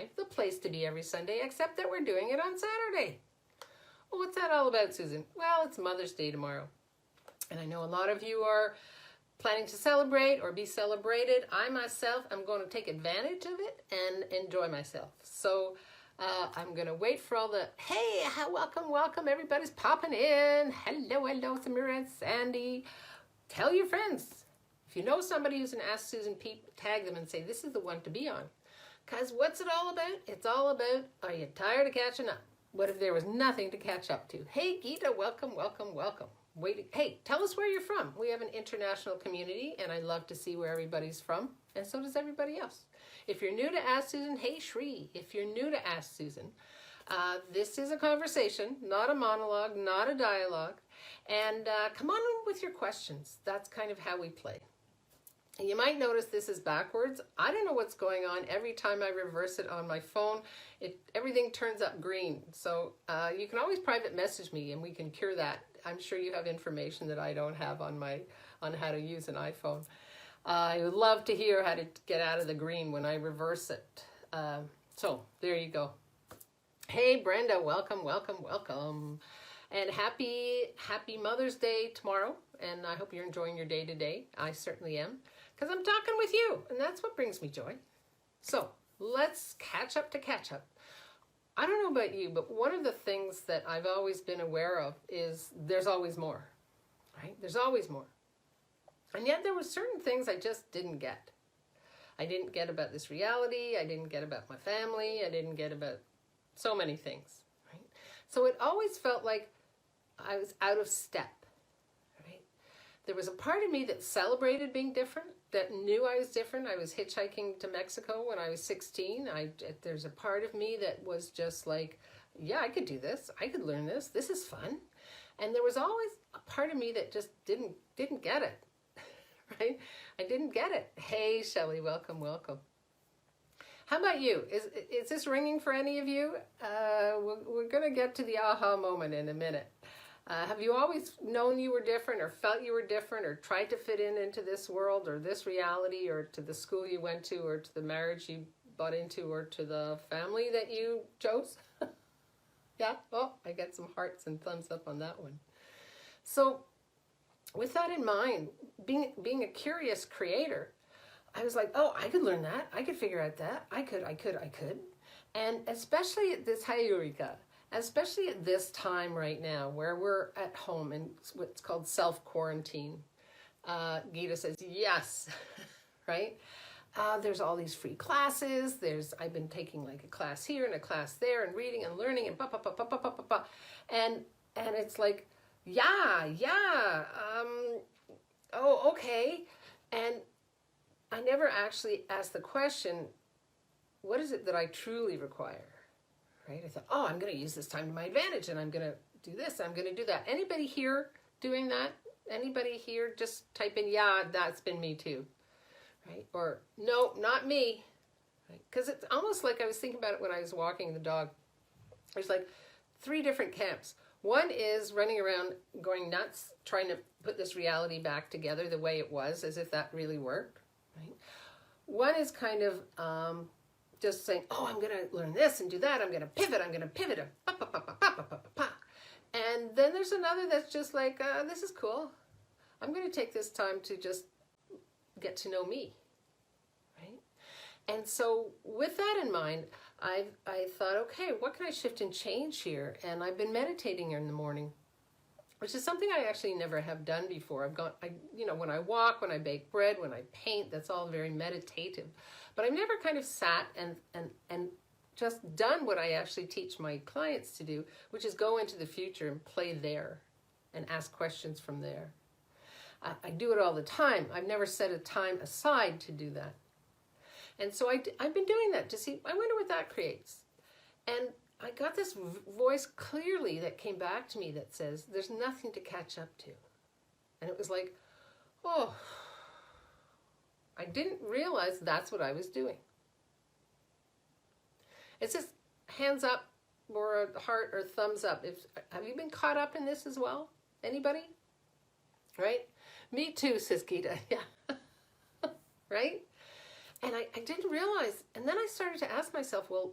Live, the place to be every Sunday, except that we're doing it on Saturday. Well, what's that all about, Susan? Well, it's Mother's Day tomorrow. And I know a lot of you are planning to celebrate or be celebrated. I myself am going to take advantage of it and enjoy myself. So I'm going to wait for all the, hey, welcome, everybody's popping in. Hello, Samira and Sandy. Tell your friends. If you know somebody who's an Ask Susan Peep, tag them and say, this is the one to be on. Because what's it all about? It's all about, are you tired of catching up? What if there was nothing to catch up to? Hey, Geeta, welcome. Wait, hey, tell us where you're from. We have an international community, and I love to see where everybody's from, and so does everybody else. If you're new to Ask Susan, hey, Shri. If you're new to Ask Susan, this is a conversation, not a monologue, not a dialogue, and come on with your questions. That's kind of how we play. You might notice this is backwards. I don't know what's going on. Every time I reverse it on my phone, everything turns up green. So you can always private message me and we can cure that. I'm sure you have information that I don't have on how to use an iPhone. I would love to hear how to get out of the green when I reverse it. So there you go. Hey, Brenda, welcome. And happy Mother's Day tomorrow. And I hope you're enjoying your day today. I certainly am. Because I'm talking with you, and that's what brings me joy. So let's catch up. I don't know about you, but one of the things that I've always been aware of is there's always more, right? There's always more. And yet there were certain things I just didn't get. I didn't get about this reality. I didn't get about my family. I didn't get about so many things, right? So it always felt like I was out of step. There was a part of me that celebrated being different, that knew I was different. I was hitchhiking to Mexico when I was 16. There's a part of me that was just like, yeah, I could do this. I could learn this. This is fun. And there was always a part of me that just didn't get it, right? I didn't get it. Hey, Shelley, welcome. How about you? Is this ringing for any of you? We're going to get to the aha moment in a minute. Have you always known you were different or felt you were different or tried to fit into this world or this reality or to the school you went to or to the marriage you bought into or to the family that you chose? Yeah? Oh, I got some hearts and thumbs up on that one. So with that in mind, being a curious creator, I was like, oh, I could learn that. I could figure out that. I could. And especially at this, hi, Eureka. Especially at this time right now where we're at home in what's called self-quarantine. Geeta says, yes, right? There's all these free classes. I've been taking like a class here and a class there and reading and learning and and it's like, oh, okay. And I never actually asked the question, what is it that I truly require? Right? I thought, oh, I'm going to use this time to my advantage and I'm going to do this, I'm going to do that. Anybody here doing that? Anybody here just type in, yeah, that's been me too, right? Or, no, not me, right? Because it's almost like I was thinking about it when I was walking the dog. There's like 3 different camps. One is running around going nuts, trying to put this reality back together the way it was, as if that really worked, right? One is kind of just saying, oh, I'm going to learn this and do that. I'm going to pivot. And then there's another that's just like, this is cool. I'm going to take this time to just get to know me, right? And so with that in mind, I thought, okay, what can I shift and change here? And I've been meditating in the morning, which is something I actually never have done before. When I walk, when I bake bread, when I paint, that's all very meditative. But I've never kind of sat and just done what I actually teach my clients to do, which is go into the future and play there and ask questions from there. I do it all the time. I've never set a time aside to do that. And so I've been doing that to see, I wonder what that creates. And I got this voice clearly that came back to me that says, there's nothing to catch up to. And it was like, oh, I didn't realize that's what I was doing. It's just hands up or a heart or thumbs up. Have you been caught up in this as well? Anybody? Right? Me too, says Geeta. Yeah. Right? And I didn't realize, and then I started to ask myself, well,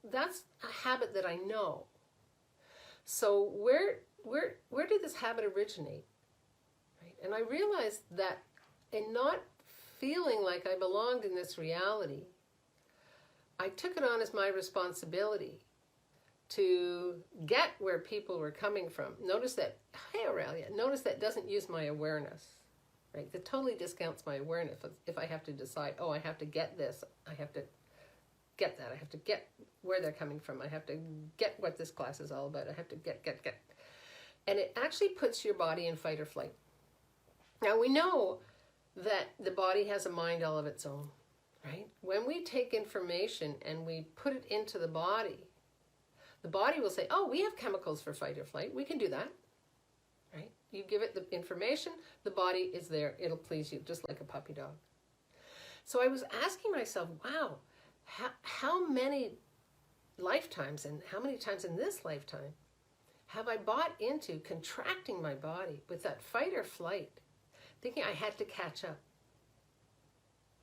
that's a habit that I know. So where did this habit originate? Right? And I realized that in not feeling like I belonged in this reality, I took it on as my responsibility to get where people were coming from. Notice that, hey Aurelia, notice that doesn't use my awareness, right? That totally discounts my awareness if I have to decide, oh, I have to get this, I have to get that, I have to get where they're coming from, I have to get what this class is all about, I have to get. And it actually puts your body in fight or flight. Now we know that the body has a mind all of its own, right? When we take information and we put it into the body will say, oh, we have chemicals for fight or flight. We can do that, right? You give it the information, the body is there. It'll please you, just like a puppy dog. So I was asking myself, wow, how many lifetimes and how many times in this lifetime have I bought into contracting my body with that fight or flight, thinking I had to catch up,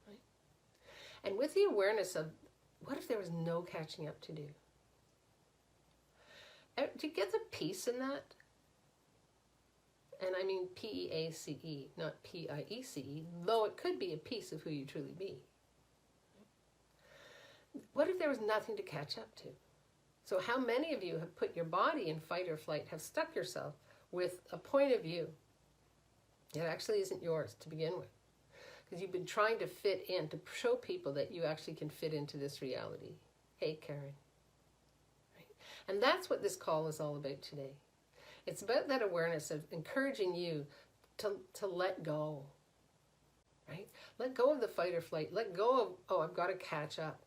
right? And with the awareness of, what if there was no catching up to do? Do you get the peace in that? And I mean P-E-A-C-E, not P-I-E-C-E, though it could be a piece of who you truly be. What if there was nothing to catch up to? So how many of you have put your body in fight or flight, have stuck yourself with a point of view that actually isn't yours to begin with? Because you've been trying to fit in, to show people that you actually can fit into this reality. Hey, Karen. And that's what this call is all about today. It's about that awareness of encouraging you to let go, right? Let go of the fight or flight. Let go of, oh, I've got to catch up.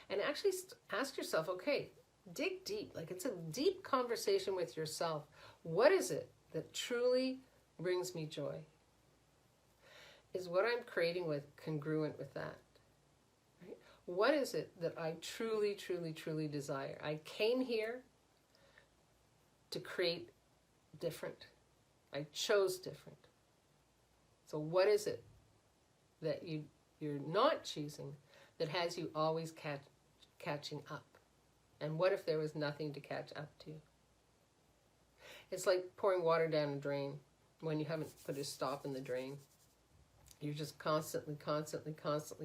And actually ask yourself, okay, dig deep. Like it's a deep conversation with yourself. What is it that truly brings me joy? Is what I'm creating with congruent with that? What is it that I truly, truly, truly desire? I came here to create different. I chose different. So what is it that you're not choosing that has you always catching up? And what if there was nothing to catch up to? It's like pouring water down a drain when you haven't put a stop in the drain. You're just constantly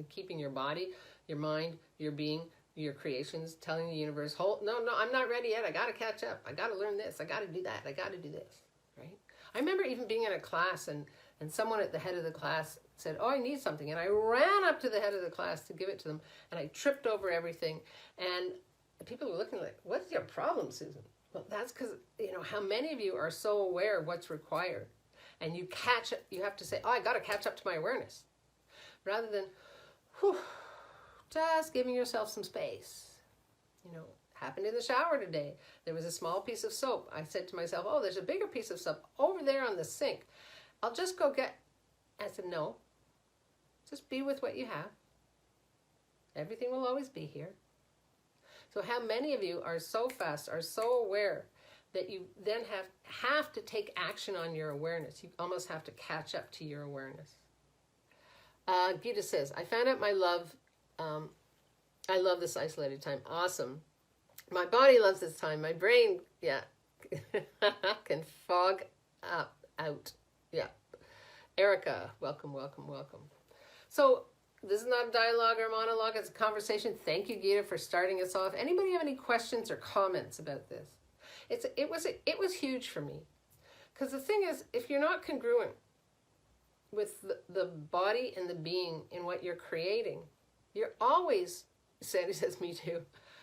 keeping your body, your mind, your being, your creations, telling the universe, hold, no, I'm not ready yet. I got to catch up. I got to learn this. I got to do that. I got to do this, right? I remember even being in a class and someone at the head of the class said, oh, I need something. And I ran up to the head of the class to give it to them. And I tripped over everything. And people were looking like, what's your problem, Susan? Well, that's because, how many of you are so aware of what's required. And you have to say, oh, I got to catch up to my awareness. Rather than, just giving yourself some space. Happened in the shower today. There was a small piece of soap. I said to myself, oh, there's a bigger piece of soap over there on the sink. I'll just go get. I said, no, just be with what you have. Everything will always be here. So how many of you are so fast, are so aware that you then have to take action on your awareness? You almost have to catch up to your awareness. Gita says, I found out my love, I love this isolated time. Awesome. My body loves this time. My brain, can fog out. Yeah. Erica, welcome. So this is not a dialogue or a monologue. It's a conversation. Thank you, Gita, for starting us off. Anybody have any questions or comments about this? It was huge for me. Because the thing is, if you're not congruent with the body and the being in what you're creating, you're always, Sandy says, me too,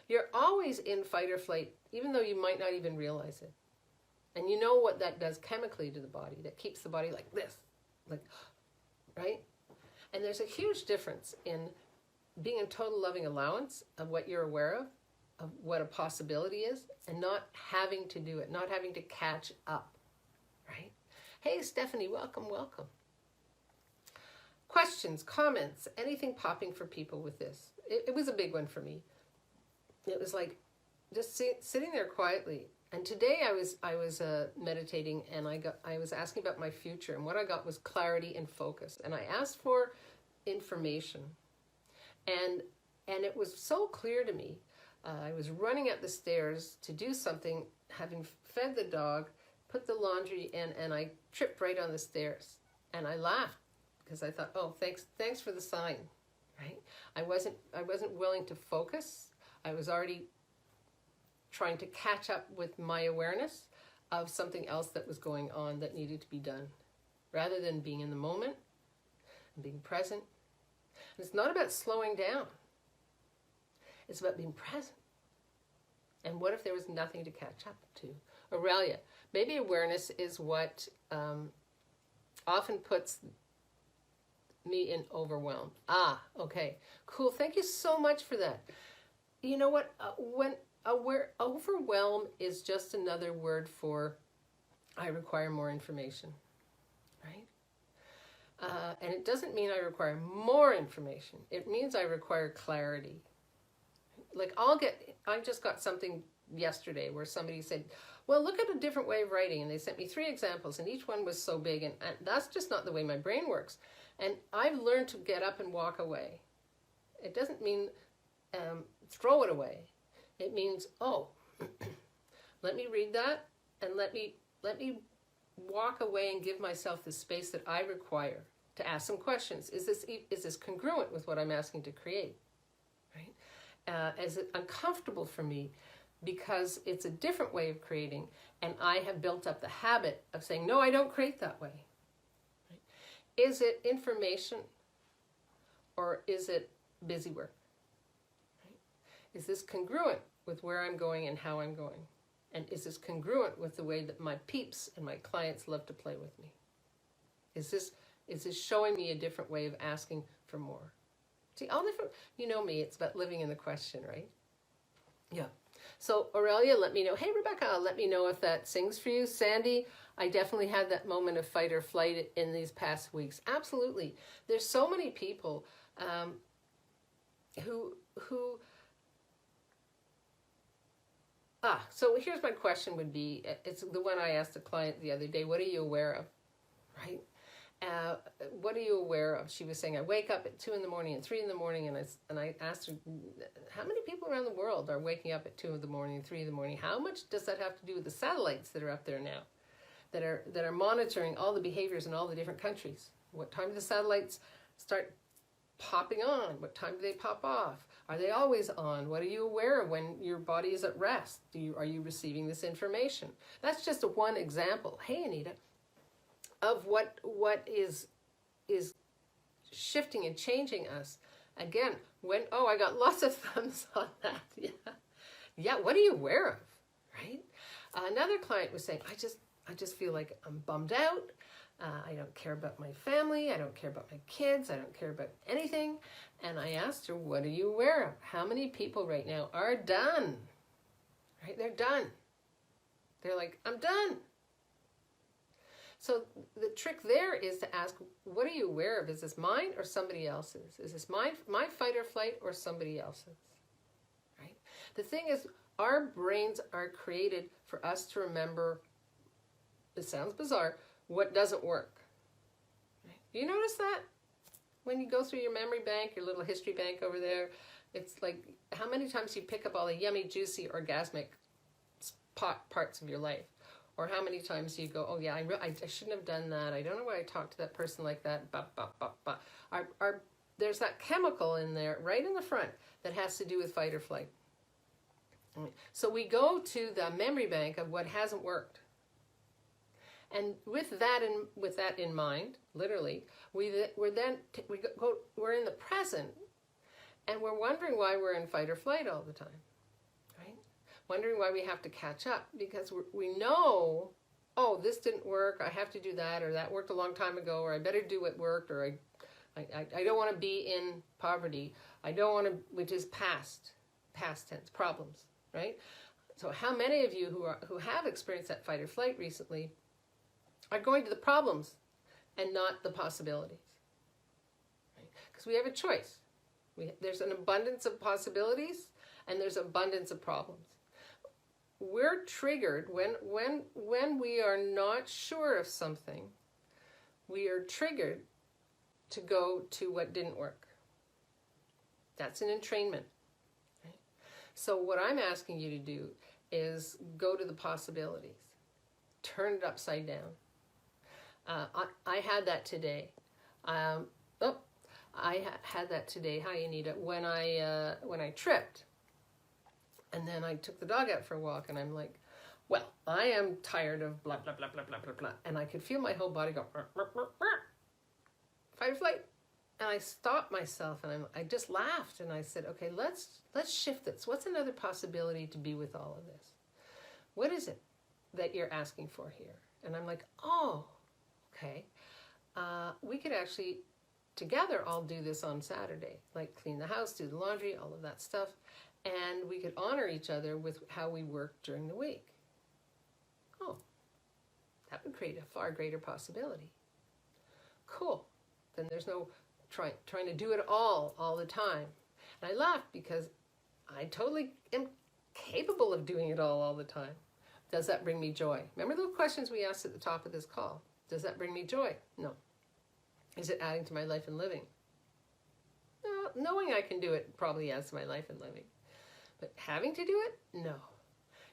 you're always in fight or flight, even though you might not even realize it. And you know what that does chemically to the body, that keeps the body like this, right? And there's a huge difference in being in total loving allowance of what you're aware of what a possibility is, and not having to do it, not having to catch up, right? Hey, Stephanie, welcome. Questions, comments, anything popping for people with this? It was a big one for me. It was like just sitting there quietly. And today I was meditating, and I was asking about my future, and what I got was clarity and focus. And I asked for information. And it was so clear to me. I was running up the stairs to do something, having fed the dog, put the laundry in, and I tripped right on the stairs. And I laughed because I thought, oh, thanks for the sign, right? I wasn't willing to focus. I was already trying to catch up with my awareness of something else that was going on that needed to be done, rather than being in the moment and being present. And it's not about slowing down. It's about being present. And what if there was nothing to catch up to? Aurelia, maybe awareness is what often puts me in overwhelm. Ah, okay, cool. Thank you so much for that. You know what? Overwhelm is just another word for I require more information, right? And it doesn't mean I require more information. It means I require clarity. Like I just got something yesterday where somebody said, well, look at a different way of writing. And they sent me 3 examples and each one was so big. And that's just not the way my brain works. And I've learned to get up and walk away. It doesn't mean throw it away. It means, oh, let me read that and let me walk away and give myself the space that I require to ask some questions. Is this congruent with what I'm asking to create? Right? Is it uncomfortable for me because it's a different way of creating and I have built up the habit of saying, no, I don't create that way. Right? Is it information or is it busy work? Right? Is this congruent with where I'm going and how I'm going? And is this congruent with the way that my peeps and my clients love to play with me? Is this showing me a different way of asking for more? See, all different, you know me, it's about living in the question, right? Yeah. So Aurelia, let me know. Hey, Rebecca, let me know if that sings for you. Sandy, I definitely had that moment of fight or flight in these past weeks. Absolutely. There's so many people who so here's my question would be, it's the one I asked a client the other day, what are you aware of, right? What are you aware of? She was saying, I wake up at 2 in the morning and 3 in the morning, and I asked her, how many people around the world are waking up at 2 in the morning and 3 in the morning? How much does that have to do with the satellites that are up there now, that are monitoring all the behaviors in all the different countries? What time do the satellites start popping on? What time do they pop off? Are they always on? What are you aware of when your body is at rest? Are you receiving this information? That's just one example. Hey, Anita. Of what is shifting and changing us. Again, I got lots of thumbs on that. Yeah. What are you aware of, right? Another client was saying, I just feel like I'm bummed out. I don't care about my family. I don't care about my kids. I don't care about anything. And I asked her, what are you aware of? How many people right now are done? Right? They're done. They're like, I'm done. So the trick there is to ask, what are you aware of? Is this mine or somebody else's? Is this my fight or flight or somebody else's? Right? The thing is, our brains are created for us to remember, it sounds bizarre, what doesn't work. Right? Do you notice that? When you go through your memory bank, your little history bank over there, it's like how many times you pick up all the yummy, juicy, orgasmic parts of your life. Or how many times you go, oh yeah, I shouldn't have done that. I don't know why I talked to that person like that. There's that chemical in there, right in the front, that has to do with fight or flight. So we go to the memory bank of what hasn't worked. And with that in mind, literally, we're in the present, and we're wondering why we're in fight or flight all the time. Wondering why we have to catch up, because we know, oh, this didn't work, I have to do that, or that worked a long time ago, or I better do what worked, or I don't want to be in poverty. I don't want to, which is past tense, problems, right? So how many of you who have experienced that fight or flight recently are going to the problems and not the possibilities? Right? Because we have a choice. There's an abundance of possibilities and there's abundance of problems. We're triggered when we are not sure of something. We are triggered to go to what didn't work. That's an entrainment. Right? So what I'm asking you to do is go to the possibilities. Turn it upside down. I had that today. I had that today. Hi, Anita. When I tripped, and then I took the dog out for a walk, and I'm like, well, I am tired of blah, blah, blah, blah, blah, blah, blah. And I could feel my whole body go, fight or flight. And I stopped myself, and I just laughed, and I said, okay, let's shift this. What's another possibility to be with all of this? What is it that you're asking for here? And I'm like, oh, okay. We could actually together all do this on Saturday, like clean the house, do the laundry, all of that stuff. And we could honor each other with how we work during the week. Oh, that would create a far greater possibility. Cool. Then there's no trying to do it all the time. And I laughed because I totally am capable of doing it all the time. Does that bring me joy? Remember the questions we asked at the top of this call? Does that bring me joy? No. Is it adding to my life and living? No, knowing I can do it probably adds to my life and living. But having to do it? No.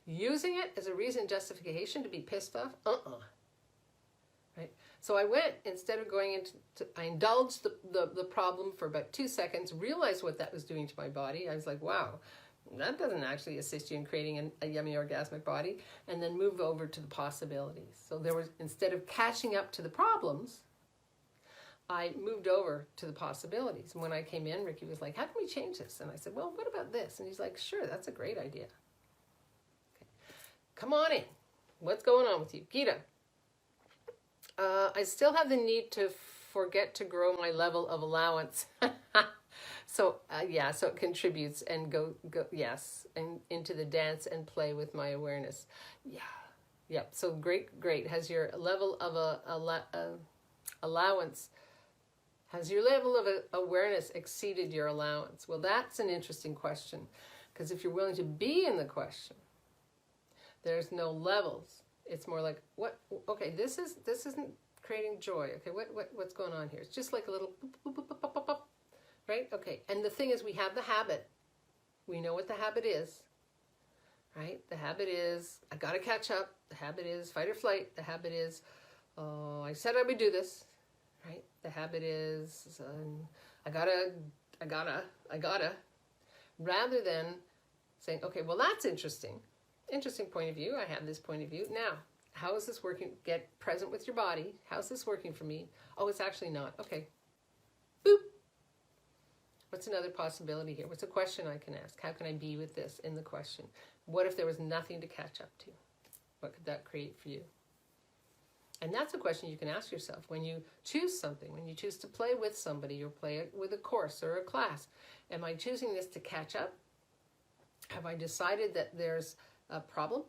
Using it as a reason, justification to be pissed off? Right? So I went, instead of going into, I indulged the problem for about 2 seconds, realized what that was doing to my body. I was like, wow, that doesn't actually assist you in creating a yummy orgasmic body. And then move over to the possibilities. So there was, instead of catching up to the problems, I moved over to the possibilities. And when I came in, Ricky was like, how can we change this? And I said, well, what about this? And he's like, sure, that's a great idea. Okay. Come on in. What's going on with you? Gita. I still have the need to forget to grow my level of allowance. So, yeah, so it contributes and go, yes, and into the dance and play with my awareness. Yeah, yep. So great. Has your level of allowance, has your level of awareness exceeded your allowance? Well, that's an interesting question, because if you're willing to be in the question, there's no levels. It's more like, what? Okay, this isn't creating joy. Okay, what's going on here? It's just like a little boop, boop, boop, boop, boop, boop, right? Okay, and the thing is, we have the habit. We know what the habit is, right? The habit is, I gotta catch up. The habit is fight or flight. The habit is, oh, I said I would do this, right? The habit is, I gotta. Rather than saying, okay, well, that's interesting. Interesting point of view. I have this point of view. Now, how is this working? Get present with your body. How's this working for me? Oh, it's actually not. Okay. Boop. What's another possibility here? What's a question I can ask? How can I be with this in the question? What if there was nothing to catch up to? What could that create for you? And that's a question you can ask yourself when you choose something, when you choose to play with somebody or play with a course or a class. Am I choosing this to catch up? Have I decided that there's a problem?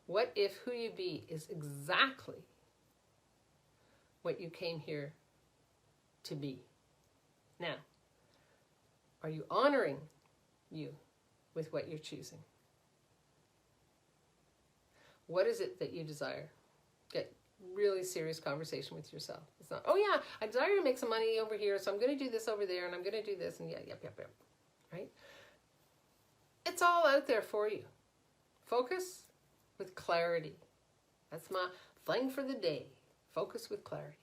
What if who you be is exactly what you came here to be? Now, are you honoring you with what you're choosing? What is it that you desire? Get really serious conversation with yourself. It's not, oh yeah, I desire to make some money over here, so I'm going to do this over there, and I'm going to do this, and yep, right? It's all out there for you. Focus with clarity. That's my thing for the day. Focus with clarity,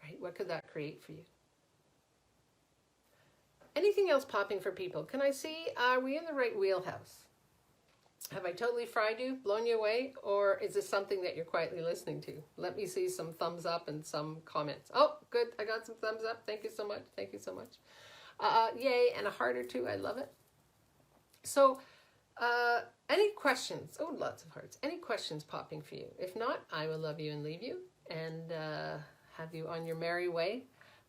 right? What could that create for you? Anything else popping for people? Can I see, are we in the right wheelhouse? Have I totally fried you, blown you away? Or is this something that you're quietly listening to? Let me see some thumbs up and some comments. Oh, good. I got some thumbs up. Thank you so much. Thank you so much. Yay, and a heart or two. I love it. So, any questions? Oh, lots of hearts. Any questions popping for you? If not, I will love you and leave you and have you on your merry way.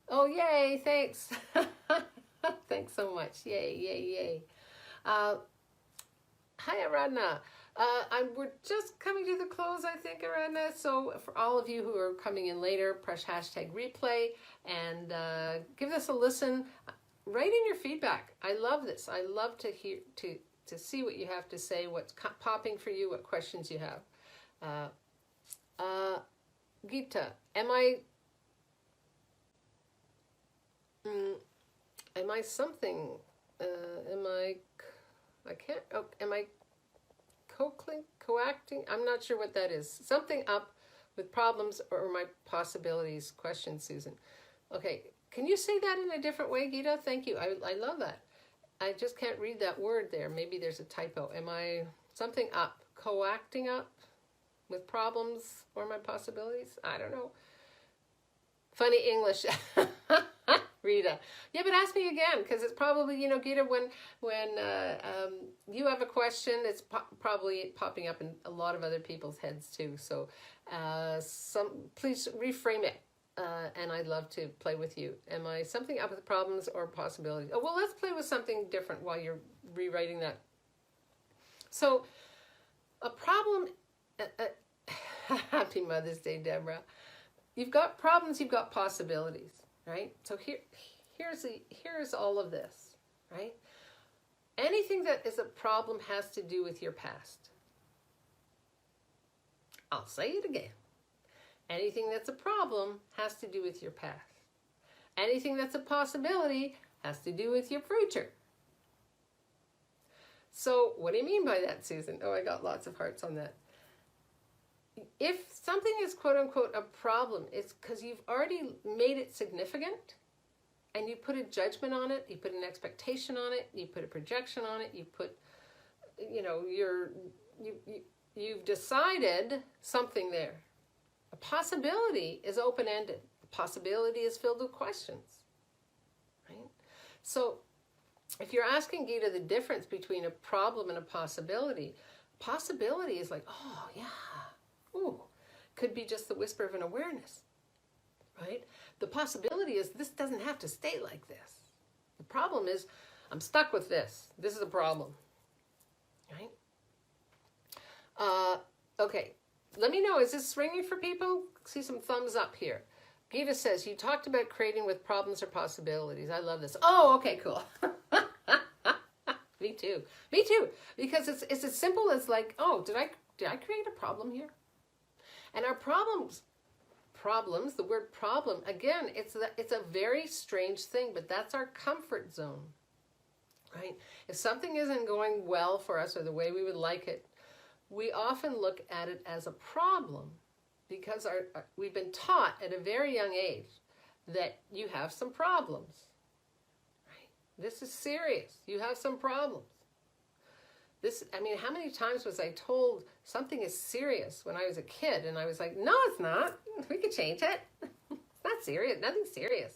Oh, yay. Thanks. Thanks so much. Yay. Hi, Aradna. We're just coming to the close, I think, Aradna. So for all of you who are coming in later, press hashtag replay and give this a listen. Write in your feedback. I love this. I love to hear, to see what you have to say, what's popping for you, what questions you have. Gita, am I Am I something? I can't, oh, am I coacting? I'm not sure what that is. Something up with problems or my possibilities? Question, Susan. Okay, can you say that in a different way, Gita? Thank you. I love that. I just can't read that word there. Maybe there's a typo. Am I something up? Coacting up with problems or my possibilities? I don't know. Funny English. Rita. Yeah, but ask me again, because it's probably, you know, Gita, when you have a question, it's probably popping up in a lot of other people's heads too. So please reframe it, and I'd love to play with you. Am I something up with problems or possibilities? Oh, well, let's play with something different while you're rewriting that. So a problem, happy Mother's Day, Deborah. You've got problems, you've got possibilities, right? So here's all of this, right? Anything that is a problem has to do with your past. I'll say it again. Anything that's a problem has to do with your past. Anything that's a possibility has to do with your future. So what do you mean by that, Susan? Oh, I got lots of hearts on that. If something is quote unquote a problem, it's because you've already made it significant and you put a judgment on it, you put an expectation on it, you put a projection on it, you put, you know, you've decided something there. A possibility is open-ended. A possibility is filled with questions, right? So if you're asking Gita the difference between a problem and a possibility is like, oh yeah, ooh, could be just the whisper of an awareness, right? The possibility is this doesn't have to stay like this. The problem is I'm stuck with this. This is a problem, right? Okay, let me know. Is this ringing for people? See some thumbs up here. Gita says, you talked about creating with problems or possibilities. I love this. Oh, okay, cool. Me too. Me too. Because it's as simple as like, oh, did I create a problem here? And our problems, the word problem, again, it's a very strange thing, but that's our comfort zone, right? If something isn't going well for us or the way we would like it, we often look at it as a problem because we've been taught at a very young age that you have some problems, right? This is serious. You have some problems. I mean, how many times was I told something is serious when I was a kid and I was like, no, it's not. We could change it. It's not serious. Nothing serious,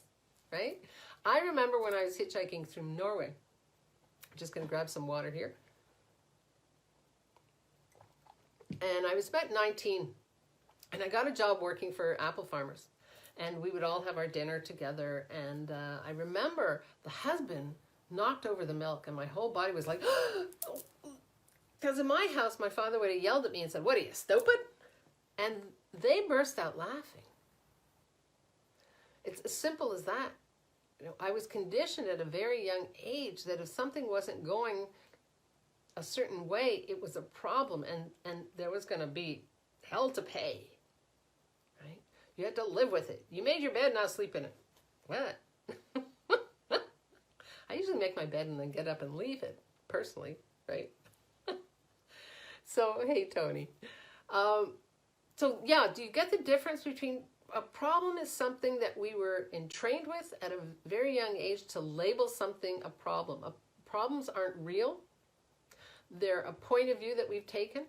right? I remember when I was hitchhiking through Norway. I'm just going to grab some water here. And I was about 19 and I got a job working for apple farmers and we would all have our dinner together. And I remember the husband knocked over the milk and my whole body was like, because in my house, my father would have yelled at me and said, what are you, stupid? And they burst out laughing. It's as simple as that. You know, I was conditioned at a very young age that if something wasn't going a certain way, it was a problem and there was going to be hell to pay, right? You had to live with it. You made your bed, now sleep in it. What? I usually make my bed and then get up and leave it, personally, right? So, hey, Tony. So, yeah, do you get the difference between a problem is something that we were entrained with at a very young age to label something a problem. Problems aren't real. They're a point of view that we've taken,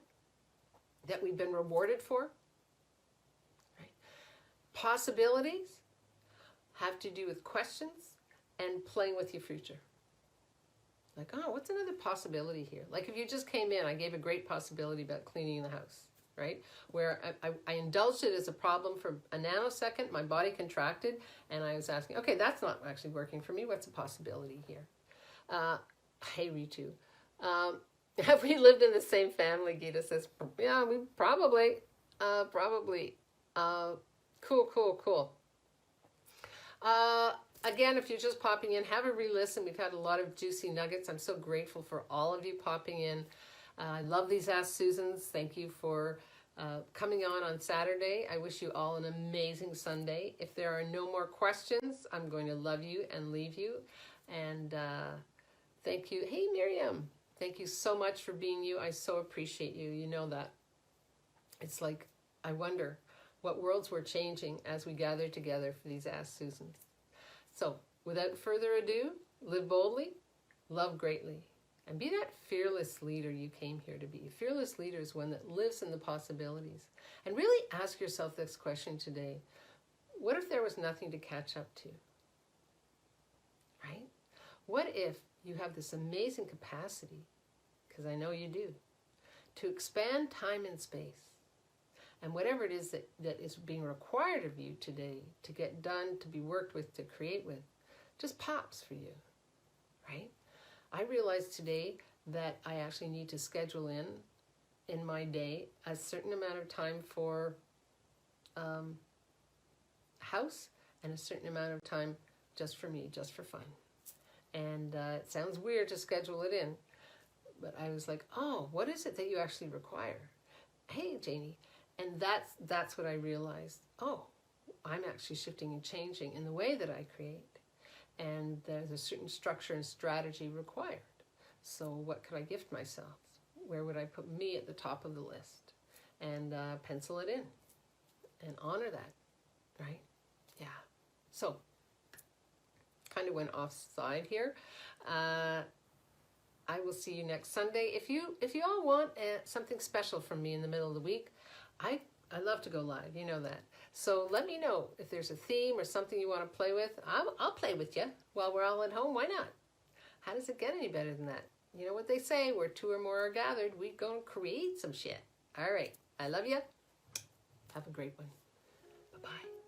that we've been rewarded for. Right? Possibilities have to do with questions and playing with your future. Like, oh, what's another possibility here? Like if you just came in, I gave a great possibility about cleaning the house, right? Where I indulged it as a problem for a nanosecond, my body contracted, and I was asking, okay, that's not actually working for me. What's a possibility here? Hey, Ritu. Have we lived in the same family? Gita says, yeah, we probably. Cool. Again, if you're just popping in, have a re-listen. We've had a lot of juicy nuggets. I'm so grateful for all of you popping in. I love these Ask Susans. Thank you for coming on Saturday. I wish you all an amazing Sunday. If there are no more questions, I'm going to love you and leave you. And thank you. Hey, Miriam. Thank you so much for being you. I so appreciate you. You know that. It's like, I wonder what worlds we're changing as we gather together for these Ask Susans. So, without further ado, live boldly, love greatly, and be that fearless leader you came here to be. A fearless leader is one that lives in the possibilities. And really ask yourself this question today. What if there was nothing to catch up to? Right? What if you have this amazing capacity, because I know you do, to expand time and space? And whatever it is that is being required of you today to get done, to be worked with, to create with, just pops for you, right? I realized today that I actually need to schedule in my day a certain amount of time for house and a certain amount of time just for me, just for fun. And it sounds weird to schedule it in, but I was like, oh, what is it that you actually require? Hey, Janie. And that's what I realized. Oh, I'm actually shifting and changing in the way that I create. And there's a certain structure and strategy required. So what could I gift myself? Where would I put me at the top of the list? And pencil it in and honor that, right? Yeah. So, kind of went offside here. I will see you next Sunday. If you all want something special from me in the middle of the week, I love to go live, you know that. So let me know if there's a theme or something you want to play with. I'll play with you while we're all at home. Why not? How does it get any better than that? You know what they say, where two or more are gathered, we go and create some shit. All right. I love you. Have a great one. Bye-bye.